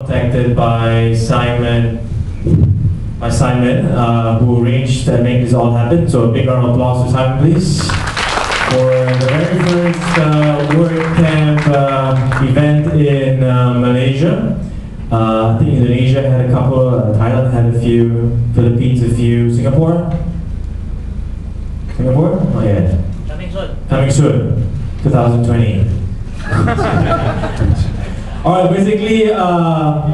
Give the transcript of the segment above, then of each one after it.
Contacted by Simon, who arranged to make this all happen. So a big round of applause for Simon, please, for the very first WordCamp event in Malaysia. I think Indonesia had a couple, Thailand had a few, Philippines a few, Singapore? Singapore? Not yet. Coming soon, 2020. Alright, basically,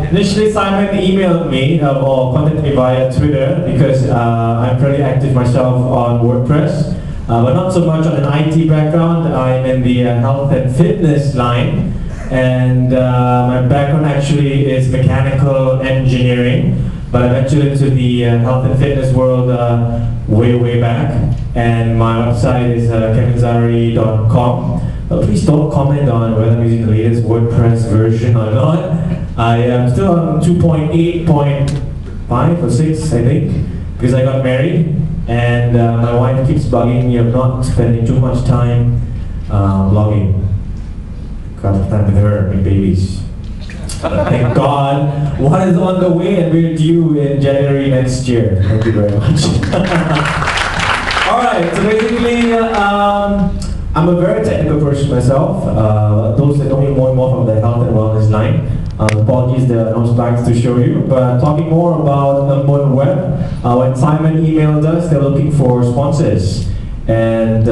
initially Simon emailed me or contacted me via Twitter because I'm fairly active myself on WordPress, but not so much on an IT background. I'm in the health and fitness line, and my background actually is mechanical engineering, but I ventured into the health and fitness world way back, and my website is kevinzahri.com. Please don't comment on whether I'm using the latest WordPress version or not. I am still on 2.8.5 or 6, I think, because I got married, and my wife keeps bugging me of not spending too much time blogging. Got time with her and babies. Thank God, one is on the way and we're due in January next year. Thank you very much. Alright, so basically, I'm a very technical person myself. Those that know me more and more from the health and wellness line, apologies, there are no slides to show you. But talking more about EmbunWeb, when Simon emailed us, they're looking for sponsors. And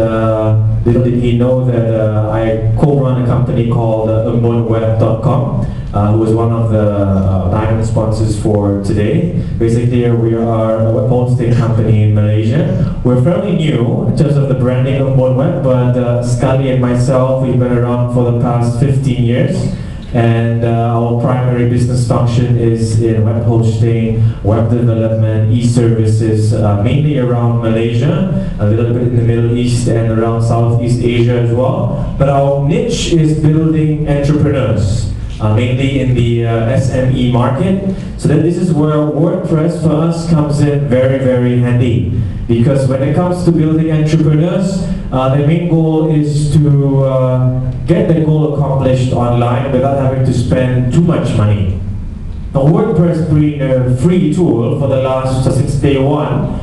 little did he know that I co-run a company called EmbunWeb.com, who was one of the diamond sponsors for today. Basically, we are a web hosting company in Malaysia. We're fairly new in terms of the branding of EmbunWeb, but Scully and myself, we've been around for the past 15 years. And our primary business function is in web hosting, web development, e-services, mainly around Malaysia, a little bit in the Middle East and around Southeast Asia as well. But our niche is building entrepreneurs, mainly in the SME market. So then this is where WordPress for us comes in very handy. Because when it comes to building entrepreneurs, the main goal is to get the goal accomplished online without having to spend too much money. Now WordPress being a free tool for the last, since day one,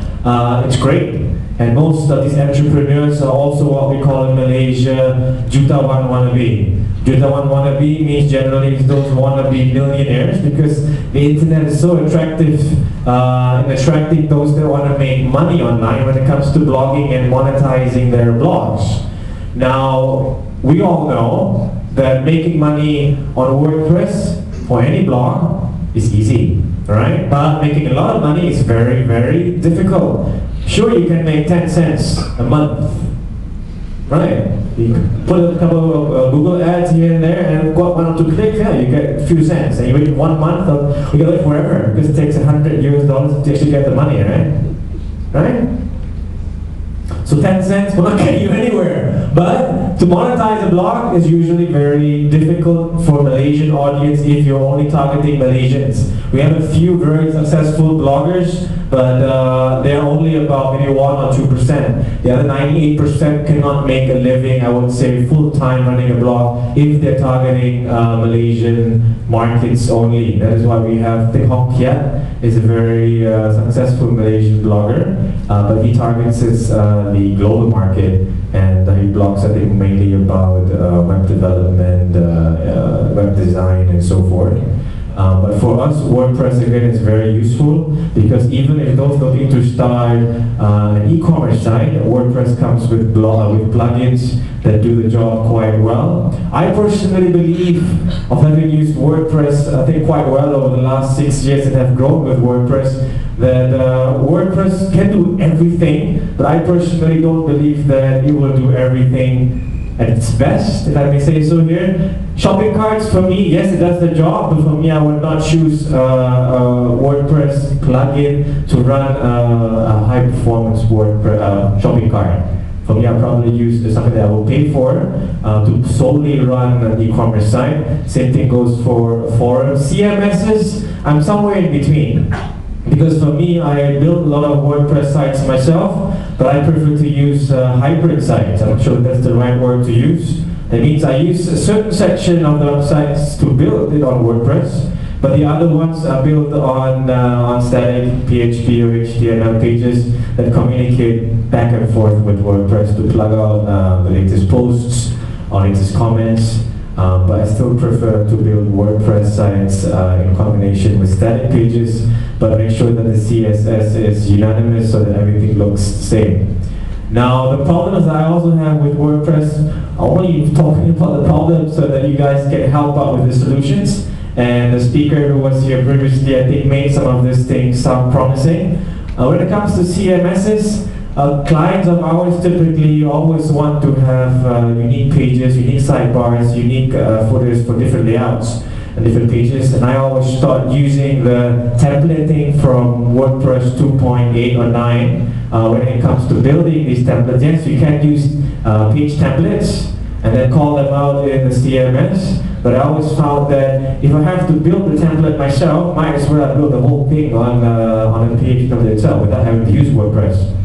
it's great. And most of these entrepreneurs are also what we call in Malaysia, Jutawan wannabe. Jutawan wannabe means generally those wannabe millionaires, because the internet is so attractive in attracting those that want to make money online when it comes to blogging and monetizing their blogs. Now, we all know that making money on WordPress for any blog is easy, right? But making a lot of money is very difficult. Sure, you can make 10 cents a month, right? You put a couple of Google ads here and there and got 1 or 2 clicks, yeah, you get a few cents. And you wait 1 month, or you get it forever, because it takes $100 US to actually get the money, right? Right? So 10 cents will not get you anywhere. But to monetize a blog is usually very difficult for Malaysian audience if you're only targeting Malaysians. We have a few very successful bloggers, but they're only about maybe 1 or 2%. The other 98% cannot make a living, I would say, full-time running a blog if they're targeting Malaysian markets only. That is why we have Teh Hong Kiat, is a very successful Malaysian blogger, but he targets the global market, and he blogs, I think, mainly about web development, web design, and so forth. But for us, WordPress again is very useful, because even if those looking to start an e-commerce site, WordPress comes with plugins that do the job quite well. I personally believe, of having used WordPress, I think quite well over the last 6 years and have grown with WordPress, that WordPress can do everything, but I personally don't believe that it will do everything at its best, if I may say so here. Shopping carts, for me, yes, it does the job, but for me, I would not choose a WordPress plugin to run a high-performance shopping cart. For me, I probably use something that I will pay for to solely run an e-commerce site. Same thing goes for forums. CMSs, I'm somewhere in between. Because for me, I build a lot of WordPress sites myself, but I prefer to use hybrid sites. I'm not sure if that's the right word to use. That means I use a certain section of the websites to build it on WordPress, But the other ones are built on static PHP or HTML pages that communicate back and forth with WordPress to plug out the latest posts or latest comments. But I still prefer to build WordPress sites in combination with static pages, but make sure that the CSS is unanimous so that everything looks the same. Now, the problems I also have with WordPress, I'm only talking about the problems so that you guys can help out with the solutions. And the speaker who was here previously, I think, made some of these things sound promising. When it comes to CMSs, clients of ours typically always want to have unique pages, unique sidebars, unique footers for different layouts and different pages. And I always start using the templating from WordPress 2.8 or 9 when it comes to building these templates. Yes, you can use page templates and then call them out in the CMS. But I always found that if I have to build the template myself, might as well build the whole thing on the page template itself without having to use WordPress.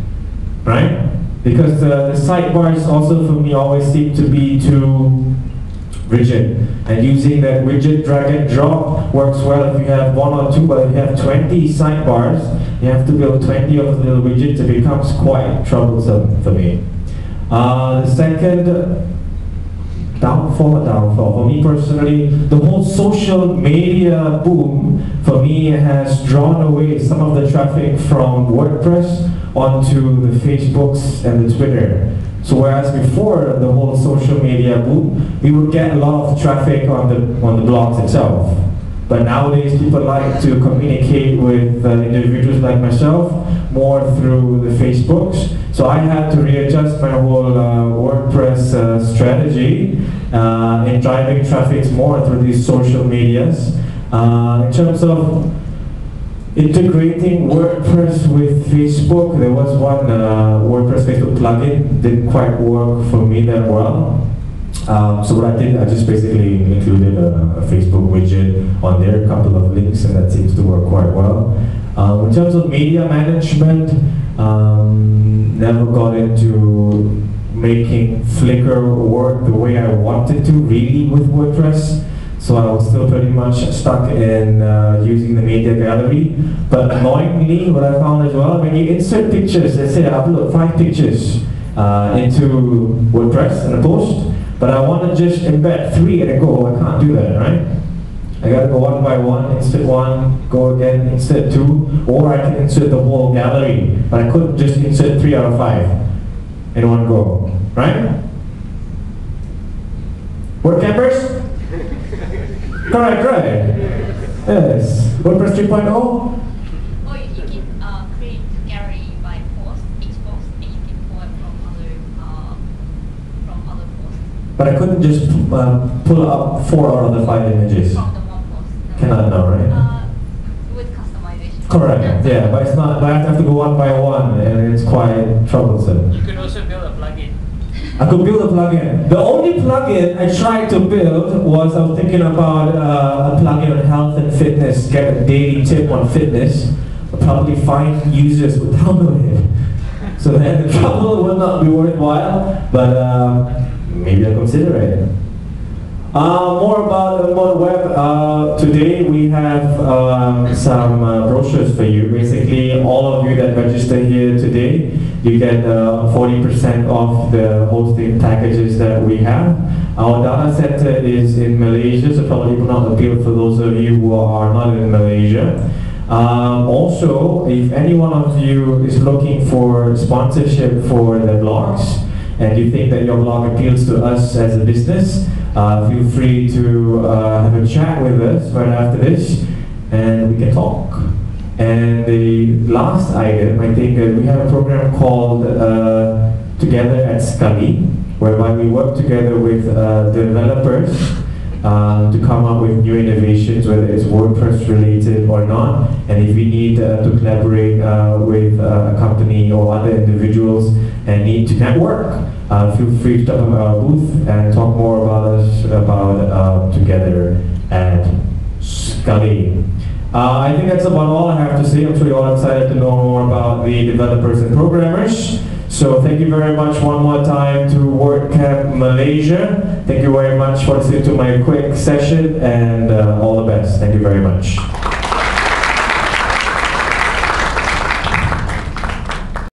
Right? Because the sidebars also for me always seem to be too rigid. And using that widget drag and drop works well if you have one or two, but if you have 20 sidebars, you have to build 20 of the little widgets. It becomes quite troublesome for me. The second downfall for me personally, the whole social media boom for me has drawn away some of the traffic from WordPress onto the Facebooks and the Twitter. So whereas before the whole social media boom, we would get a lot of traffic on the blogs itself. But nowadays people like to communicate with individuals like myself more through the Facebooks. So I had to readjust my whole WordPress strategy in driving traffic more through these social medias. In terms of integrating WordPress with Facebook, there was one WordPress Facebook plugin, didn't quite work for me that well. So what I did, I just basically included a Facebook widget on there, a couple of links, and that seems to work quite well. In terms of media management, never got into making Flickr work the way I wanted to really with WordPress. So I was still pretty much stuck in using the media gallery. But annoyingly, what I found as well, when you insert pictures, let's say I upload 5 pictures into WordPress in a post, but I want to just embed 3 at a go. I can't do that, right? I gotta go one by one, insert 1, go again, insert 2, or I can insert the whole gallery, but I couldn't just insert 3 out of 5 in one go, right? Word campers? Correct, right? Yes. WordPress 3.0? Oh, you can create gallery by post, each post, and you can pull it from other posts. But I couldn't just pull up 4 out of the 5 images. From the one post. No. Cannot know, right? With customization. Correct, yeah, but it's not, but I have to go one by one, and it's quite troublesome. You can also build a plugin. I could build a plugin. The only plugin I tried to build was, I was thinking about a plugin on health and fitness, get a daily tip on fitness, but probably find users would download it. So then the trouble would not be worthwhile, but maybe I'll consider it. More about EmbunWeb. Today we have some brochures for you. Basically, all of you that register here today, you get 40% off the hosting packages that we have. Our data center is in Malaysia, so probably will not appeal for those of you who are not in Malaysia. Also, if any one of you is looking for sponsorship for their blogs, and you think that your blog appeals to us as a business, feel free to have a chat with us right after this, and we can talk. And the last item, I think we have a program called Together at Scully, whereby we work together with developers to come up with new innovations, whether it's WordPress related or not. And if we need to collaborate with a company or other individuals and need to network, feel free to stop by our booth and talk more about us about Together at Scully. I think that's about all I have to say. I'm sure you're all excited to know more about the developers and programmers. So thank you very much one more time to WordCamp Malaysia. Thank you very much for listening to my quick session, and all the best. Thank you very much.